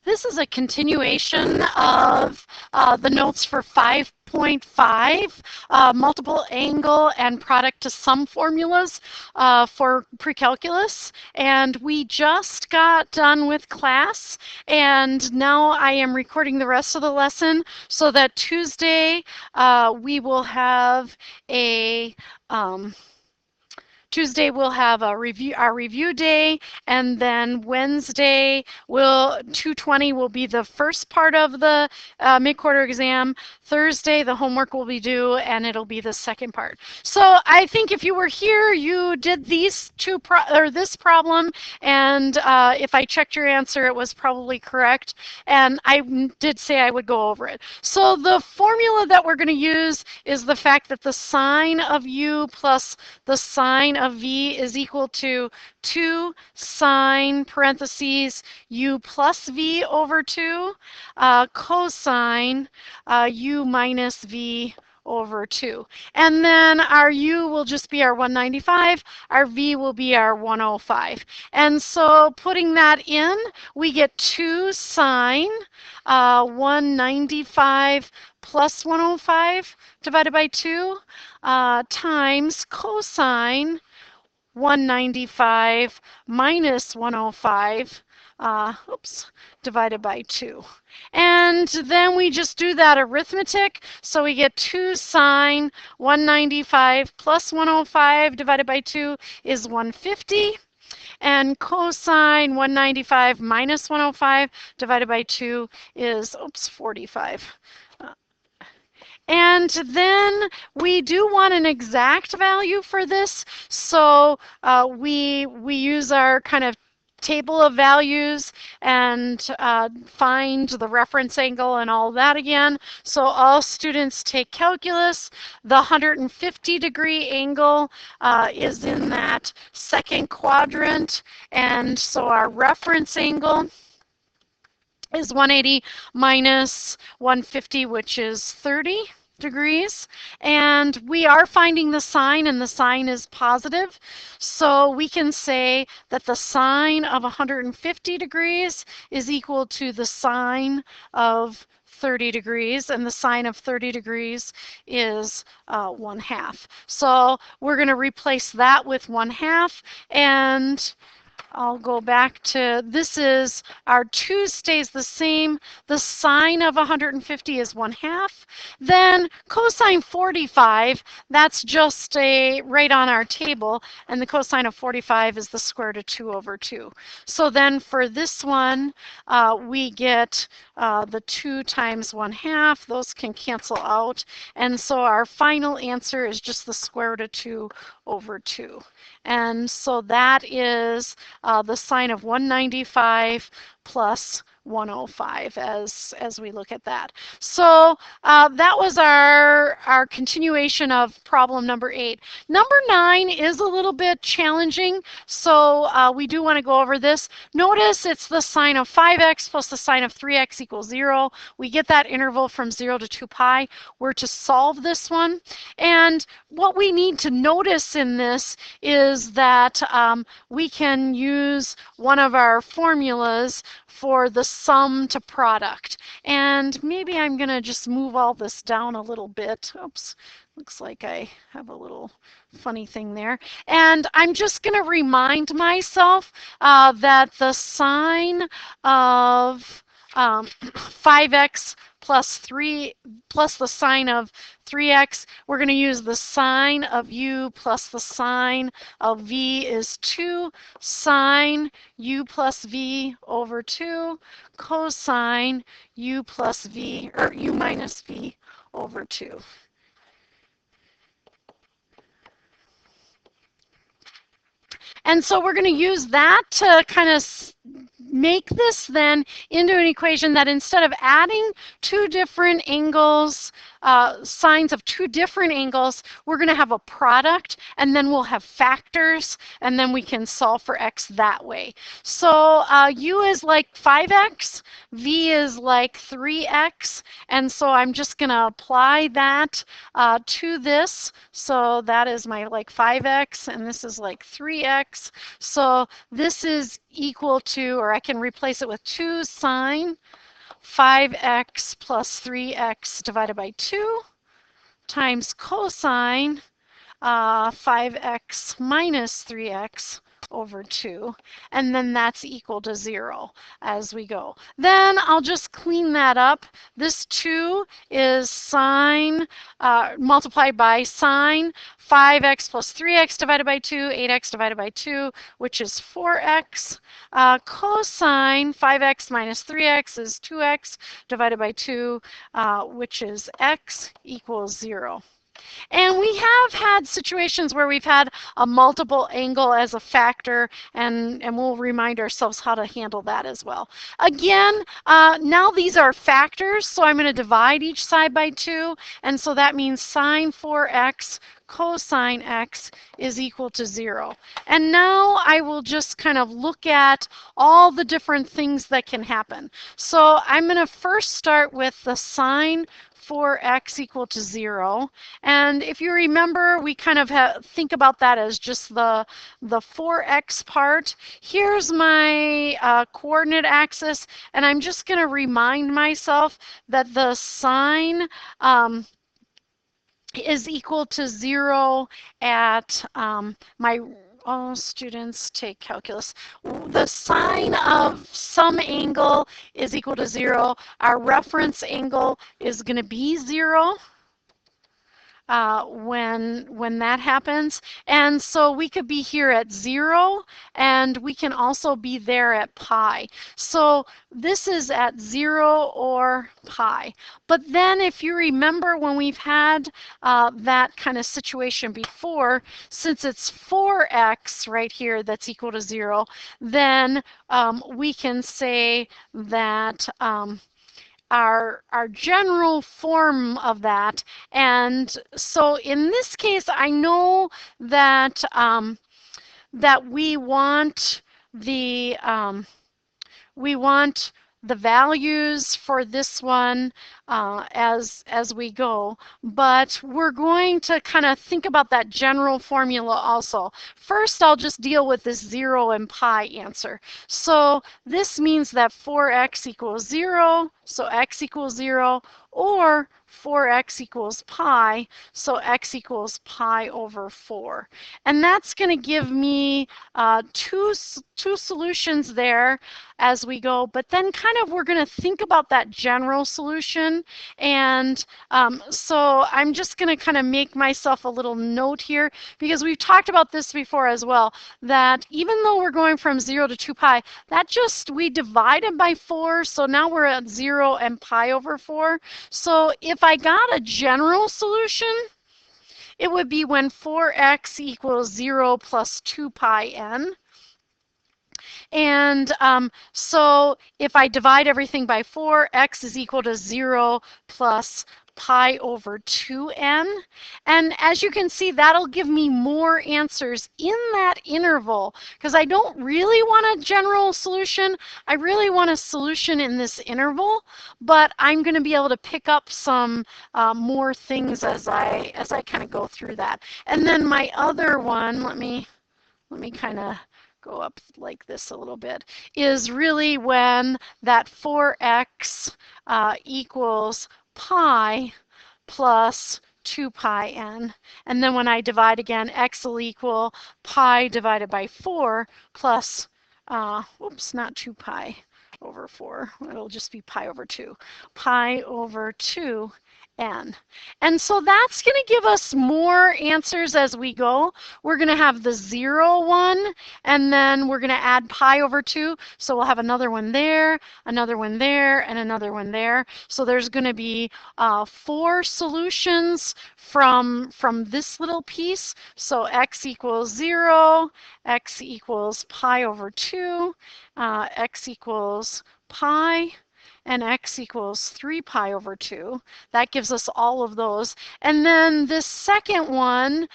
This is a continuation of the notes for 5.5, multiple angle and product to sum formulas for pre-calculus. And we just got done with class, and now I am recording the rest of the lesson so that Tuesday we will have a Tuesday we'll have our review day, and then Wednesday 2:20 will be the first part of the mid-quarter exam. Thursday the homework will be due, and it'll be the second part. So I think if you were here, you did these this problem, and if I checked your answer, it was probably correct. And I did say I would go over it. So the formula that we're going to use is the fact that the sine of u plus the sine of v is equal to 2 sine parentheses u plus v over 2 cosine u minus v over 2. And then our u will just be our 195, our v will be our 105. And so putting that in, we get 2 sine 195 plus 105 divided by 2 times cosine 195 minus 105 divided by 2. And then we just do that arithmetic. So we get 2 sine 195 plus 105 divided by 2 is 150. And cosine 195 minus 105 divided by 2 is 45. And then we do want an exact value for this, so we use our kind of table of values and find the reference angle and all that again. So all students take calculus. The 150-degree angle is in that second quadrant, and so our reference angle is 180 minus 150, which is 30 degrees. And we are finding the sine, and the sine is positive. So we can say that the sine of 150 degrees is equal to the sine of 30 degrees, and the sine of 30 degrees is 1/2. So we're going to replace that with 1/2, and I'll go back to, this is our 2 stays the same. The sine of 150 is 1/2. Then cosine 45, that's just right on our table, and the cosine of 45 is the square root of 2 over 2. So then for this one, we get the 2 times 1/2. Those can cancel out. And so our final answer is just the square root of 2 over 2. And so that is the sine of 195 plus 105 as we look at that. So that was our continuation of problem number 8. Number 9 is a little bit challenging, so we do want to go over this. Notice it's the sine of 5x plus the sine of 3x equals 0. We get that interval from 0 to 2 pi. We're to solve this one. And what we need to notice in this is that we can use one of our formulas for the sum to product. And maybe I'm going to just move all this down a little bit. Oops, looks like I have a little funny thing there. And I'm just going to remind myself that the sine of 5x plus the sine of 3x, we're going to use the sine of u plus the sine of v is 2 sine u plus v over 2 cosine u plus v, or u minus v over 2. And so we're going to use that to kind of make this then into an equation that instead of adding 2 different angles sines of two different angles, we're going to have a product, and then we'll have factors, and then we can solve for x that way. So u is like 5x, v is like 3x, and so I'm just going to apply that to this. So that is my like 5x, and this is like 3x. So this is equal to, or I can replace it with 2 sine 5x plus 3x divided by 2 times cosine 5x minus 3x over 2, and then that's equal to 0 as we go. Then I'll just clean that up. This 2 is sine multiplied by sine 5x plus 3x divided by 2, 8x divided by 2, which is 4x. Cosine 5x minus 3x is 2x divided by 2, which is x equals 0. And we have had situations where we've had a multiple angle as a factor, and we'll remind ourselves how to handle that as well. Again, now these are factors, so I'm going to divide each side by 2, and so that means sine 4x cosine x is equal to 0. And now I will just kind of look at all the different things that can happen. So I'm going to first start with the sine 4x equal to 0. And if you remember, we kind of think about that as just the 4x part. Here's my coordinate axis, and I'm just going to remind myself that the sine is equal to 0 at all students take calculus. The sine of some angle is equal to 0. Our reference angle is going to be 0. When that happens. And so we could be here at 0, and we can also be there at pi. So this is at 0 or pi. But then if you remember when we've had that kind of situation before, since it's 4x right here that's equal to 0, then we can say that our general form of that. And so in this case, I know that that we want the values for this one as we go, but we're going to kind of think about that general formula also. First, I'll just deal with this 0 and pi answer. So this means that 4x equals 0, so x equals 0, or 4x equals pi, so x equals pi over 4. And that's going to give me two solutions there as we go, but then kind of we're going to think about that general solution. And so I'm just going to kind of make myself a little note here, because we've talked about this before as well, that even though we're going from 0 to 2 pi, that just, we divided by 4, so now we're at 0 and pi over 4. So if I got a general solution, it would be when 4x equals 0 plus 2 pi n. And so if I divide everything by 4, x is equal to 0 plus pi over 2n. And as you can see, that'll give me more answers in that interval, because I don't really want a general solution. I really want a solution in this interval, but I'm going to be able to pick up some more things as I kind of go through that. And then my other one, let me kind of go up like this a little bit, is really when that 4x equals pi plus 2 pi n. And then when I divide again, x will equal pi divided by 4 plus, whoops, not 2 pi over 4. It'll just be pi over 2. Pi over 2 n. And so that's going to give us more answers as we go. We're going to have the 0 one, and then we're going to add pi over 2. So we'll have another one there, another one there, and another one there. So there's going to be 4 solutions from this little piece. So x equals 0, x equals pi over 2, x equals pi, and x equals 3 pi over 2. That gives us all of those. And then this second one,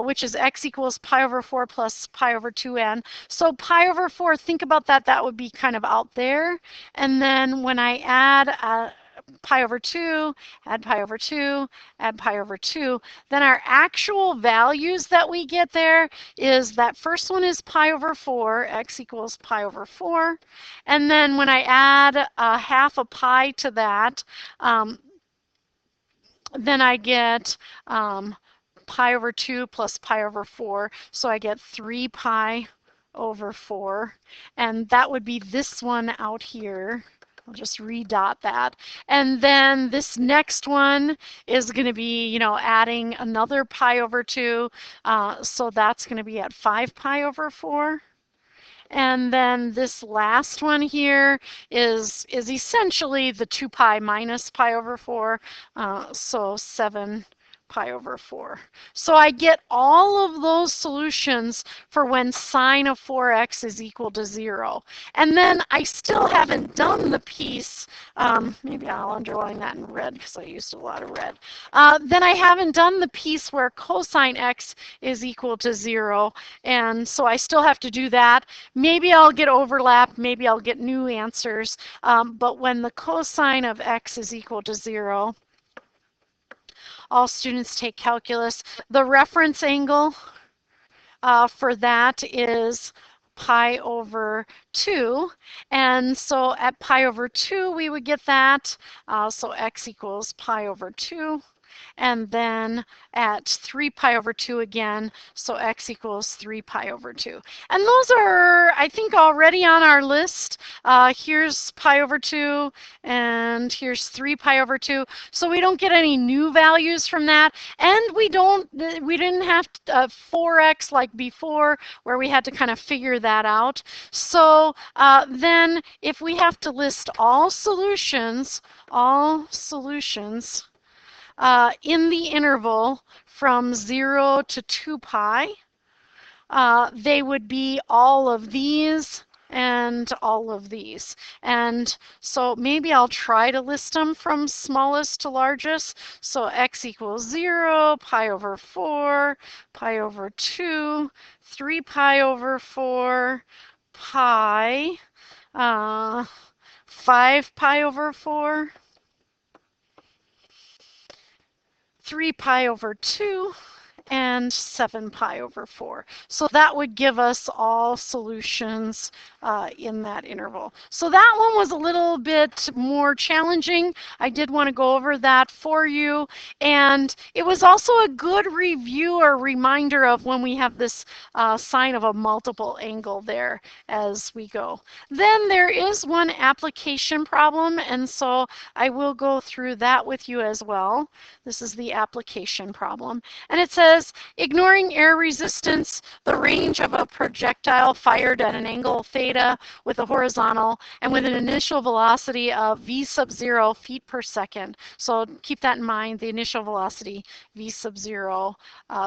which is x equals pi over 4 plus pi over 2n. So pi over 4, think about that. That would be kind of out there. And then when I add pi over 2, add pi over 2, add pi over 2, then our actual values that we get there is that first one is pi over 4, x equals pi over 4. And then when I add half a pi to that, then I get pi over 2 plus pi over 4. So I get 3 pi over 4. And that would be this one out here. I'll just redot that. And then this next one is going to be, adding another pi over 2. So that's going to be at 5 pi over 4. And then this last one here is essentially the 2 pi minus pi over 4. So 7 pi over 4. So I get all of those solutions for when sine of 4x is equal to 0. And then I still haven't done the piece, maybe I'll underline that in red because I used a lot of red. Then I haven't done the piece where cosine x is equal to 0. And so I still have to do that. Maybe I'll get overlap, maybe I'll get new answers. But when the cosine of x is equal to 0, all students take calculus. The reference angle for that is pi over 2. And so at pi over 2, we would get that. So x equals pi over 2. And then at 3 pi over 2 again, so x equals 3 pi over 2. And those are, I think, already on our list. Here's pi over 2, and here's 3 pi over 2. So we don't get any new values from that. And we didn't have 4x like before, where we had to kind of figure that out. So then if we have to list all solutions, in the interval from 0 to 2 pi, they would be all of these and all of these. And so maybe I'll try to list them from smallest to largest. So x equals 0, pi over 4, pi over 2, 3 pi over 4, pi, 5 pi over 4, 3 pi over 2, and 7 pi over 4. So that would give us all solutions in that interval. So that one was a little bit more challenging. I did want to go over that for you. And it was also a good review or reminder of when we have this sign of a multiple angle there as we go. Then there is one application problem, and so I will go through that with you as well. This is the application problem. And it says, ignoring air resistance, the range of a projectile fired at an angle theta with a horizontal and with an initial velocity of v sub 0 feet per second. So keep that in mind, the initial velocity v sub 0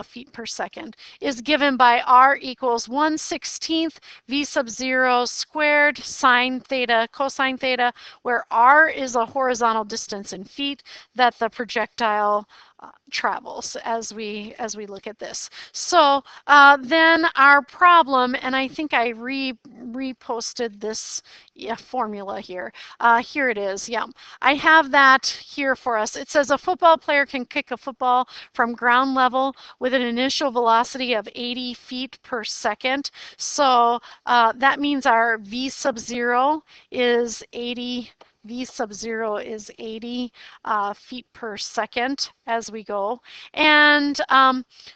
feet per second is given by r equals 1/16 v sub 0 squared sine theta cosine theta, where r is a horizontal distance in feet that the projectile travels as we look at this. So then our problem, and I think I reposted this formula here. Here it is. Yeah, I have that here for us. It says a football player can kick a football from ground level with an initial velocity of 80 feet per second. So that means our v sub 0 is 80. V sub 0 is 80 feet per second as we go. And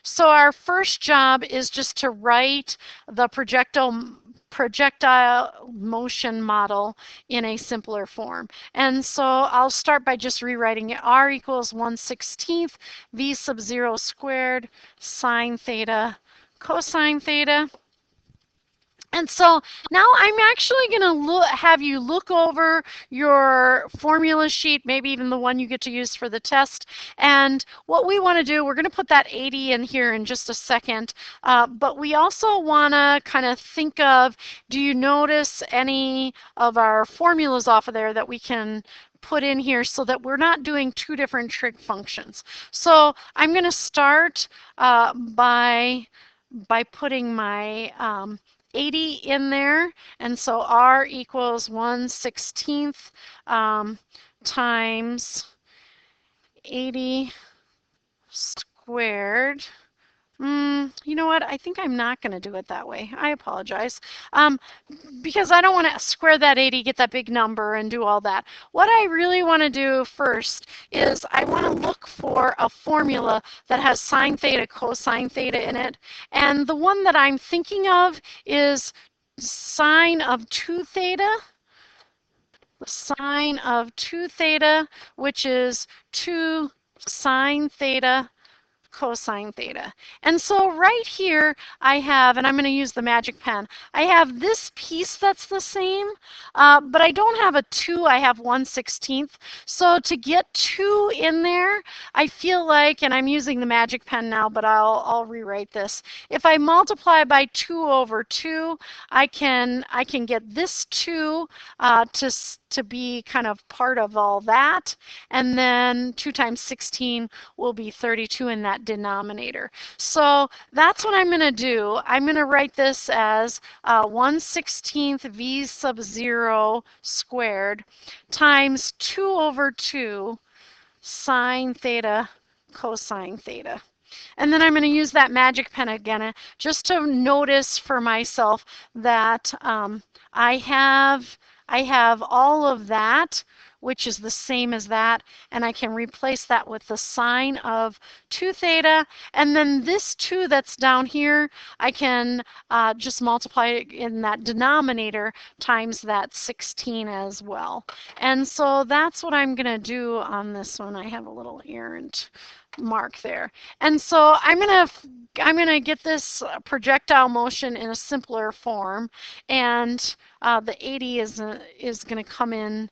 so our first job is just to write the projectile motion model in a simpler form. And so I'll start by just rewriting it. R equals 1/16 v sub 0 squared sine theta cosine theta. And so now I'm actually going to have you look over your formula sheet, maybe even the one you get to use for the test. And what we want to do, we're going to put that 80 in here in just a second. But we also want to kind of think of, do you notice any of our formulas off of there that we can put in here so that we're not doing two different trig functions? So I'm going to start by putting my 80 in there, and so R equals 1/16 times 80 squared. You know what? I think I'm not going to do it that way. I apologize. Um, because I don't want to square that 80, get that big number, and do all that. What I really want to do first is I want to look for a formula that has sine theta, cosine theta in it. And the one that I'm thinking of is sine of 2 theta. The sine of 2 theta, which is 2 sine theta cosine theta. And so right here I have, and I'm going to use the magic pen, I have this piece that's the same, but I don't have a 2, I have 1/16. So to get 2 in there, I feel like, and I'm using the magic pen now, but I'll rewrite this. If I multiply by 2 over 2, I can get this 2 to be kind of part of all that, and then 2 times 16 will be 32 in that denominator. So that's what I'm going to do. I'm going to write this as 1/16 v sub 0 squared times 2 over 2 sine theta cosine theta. And then I'm going to use that magic pen again just to notice for myself that I have all of that, which is the same as that, and I can replace that with the sine of 2 theta, and then this 2 that's down here, I can just multiply it in that denominator times that 16 as well. And so that's what I'm going to do on this one. I have a little errant mark there. And so I'm gonna get this projectile motion in a simpler form, and the 80 is going to come in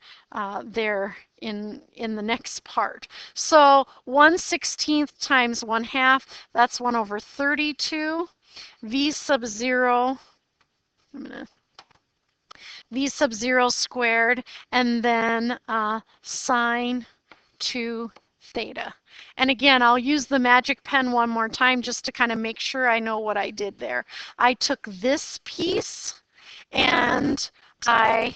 there in the next part. So 1/16 times 1/2, that's 1 over 32. V sub 0, I'm gonna V sub 0 squared, and then sine 2 theta. And again, I'll use the magic pen one more time just to kind of make sure I know what I did there. I took this piece and I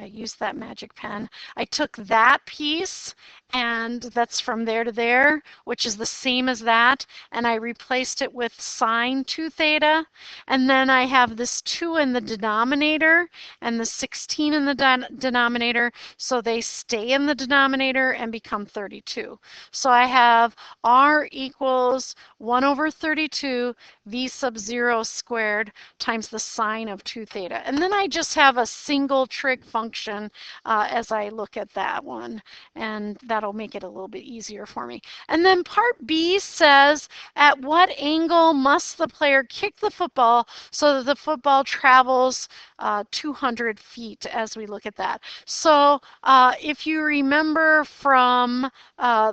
used that magic pen. I took that piece, and that's from there to there, which is the same as that, and I replaced it with sine 2 theta, and then I have this 2 in the denominator and the 16 in the denominator, so they stay in the denominator and become 32. So I have R equals 1 over 32 v sub 0 squared times the sine of 2 theta. And then I just have a single trig function as I look at that one, and that'll make it a little bit easier for me. And then part B says, at what angle must the player kick the football so that the football travels 200 feet as we look at that? So if you remember from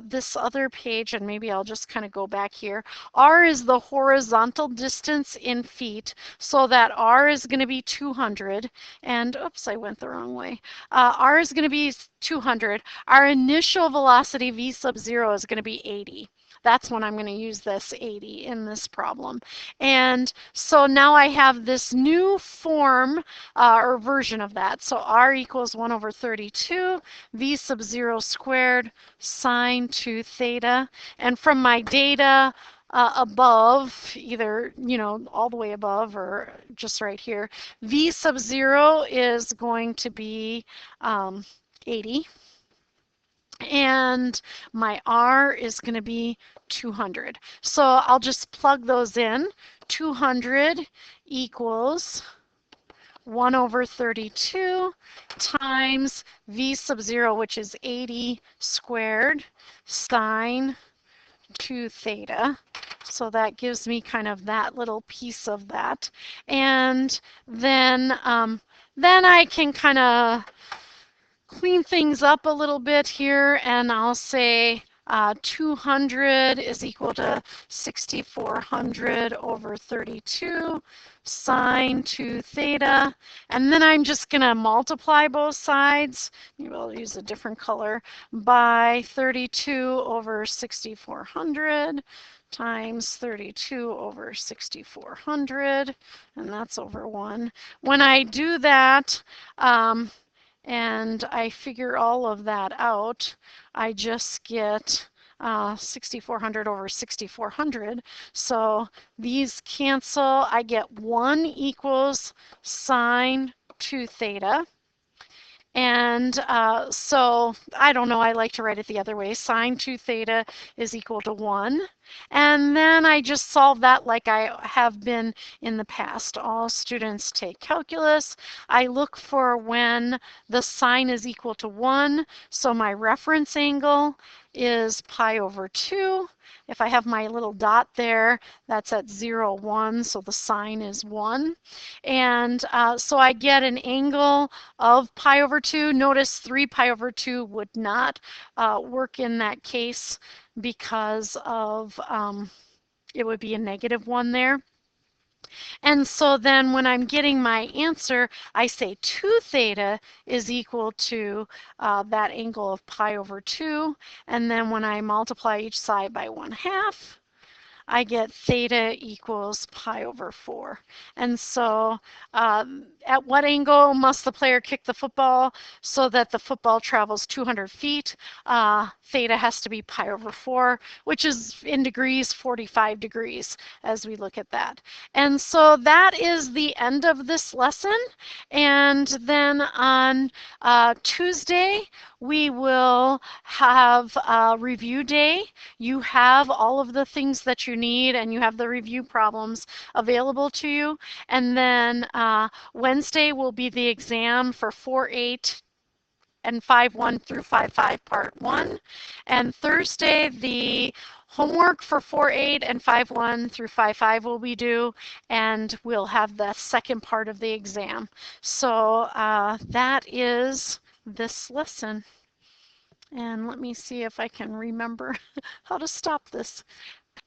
this other page, and maybe I'll just kind of go back here, R is the horizontal distance in feet, so that R is going to be 200, and oops, I went the wrong way. R is going to be 200. Our initial velocity V sub 0 is going to be 80. That's when I'm going to use this 80 in this problem. And so now I have this new form or version of that. So R equals 1 over 32 V sub 0 squared sine 2 theta. And from my data above, either, all the way above or just right here, V sub 0 is going to be 80. And my R is going to be 200. So I'll just plug those in. 200 equals 1 over 32 times V sub 0, which is 80 squared, sine 2 theta. So that gives me kind of that little piece of that. And then I can kind of clean things up a little bit here, and I'll say 200 is equal to 6,400 over 32 sine 2 theta. And then I'm just going to multiply both sides. Maybe I'll use a different color by 32 over 6,400 times 32 over 6,400, and that's over 1. When I do that, and I figure all of that out, I just get 6,400 over 6,400. So these cancel. I get 1 equals sine 2 theta. And so I don't know, I like to write it the other way. Sine 2 theta is equal to 1. And then I just solve that like I have been in the past. All students take calculus. I look for when the sine is equal to 1. So my reference angle is pi over 2. If I have my little dot there, that's at 0, 1, so the sine is 1. And so I get an angle of pi over 2. Notice 3 pi over 2 would not work in that case because of it would be a -1 there. And so then when I'm getting my answer, I say 2 theta is equal to that angle of pi over 2. And then when I multiply each side by 1/2, I get theta equals pi over 4. And so at what angle must the player kick the football so that the football travels 200 feet? Theta has to be pi over 4, which is in degrees 45 degrees as we look at that. And so that is the end of this lesson. And then on Tuesday, we will have a review day. You have all of the things that you need, and you have the review problems available to you. And then Wednesday will be the exam for 4.8 and 5.1 through 5.5 part 1. And Thursday, the homework for 4.8 and 5.1 through 5.5 will be due, and we'll have the second part of the exam. So that is this lesson. And let me see if I can remember how to stop this.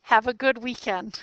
Have a good weekend.